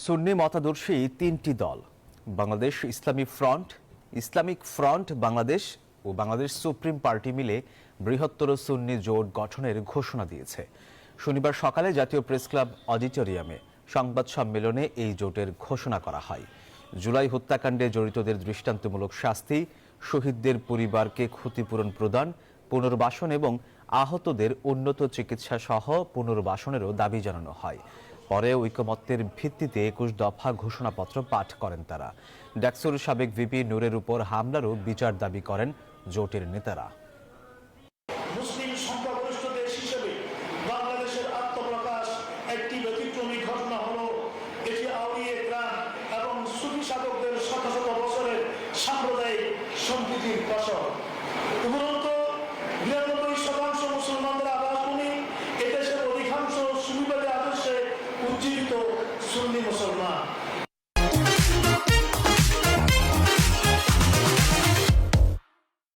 সুন্নি মতাদর্শী তিনটি দল Bangladesh Islamic front Bangladesh ও Bangladesh supreme party মিলে বৃহত্তর সুন্নি জোট গঠনের ঘোষণা দিয়েছে। শনিবার সকালে জাতীয় প্রেস ক্লাব অডিটোরিয়ামে সংবাদ সম্মেলনে এই জোটের ঘোষণা করা হয়। জুলাই হত্যাকাণ্ডে জড়িতদের দৃষ্টান্তমূলক শাস্তি, শহীদদের পরিবারকে ক্ষতিপূরণ প্রদান, পুনর্বাসন এবং আহতদের উন্নত চিকিৎসা সহ পুনর্বাসনেরও দাবি জানানো হয়। পরে ঐকমত্যের ভিত্তিতে ২১ দফা ঘোষণাপত্র পাঠ করেন তারা। ডাকসুর সাবেক ভিপি নূরের উপর হামলারও বিচার দাবি করেন জোটের নেতারা। মুসলিম সংখ্যাগরিষ্ঠ দেশ হিসেবে বাংলাদেশের আত্মপ্রকাশ একটি ব্যতিক্রমী ঘটনা হলো এটি আউলিয়া কেরাম এবং সুফি সাধকদের শত শত বছরের সাম্প্রদায়িক সম্প্রীতির ফসল। উপরন্তু ৯২% মুসলমানদের আবাসভূমি, এদেশের অধিকাংশ সুফিবাদী আদর্শে উজ্জীবিত সুন্নি মুসলমান।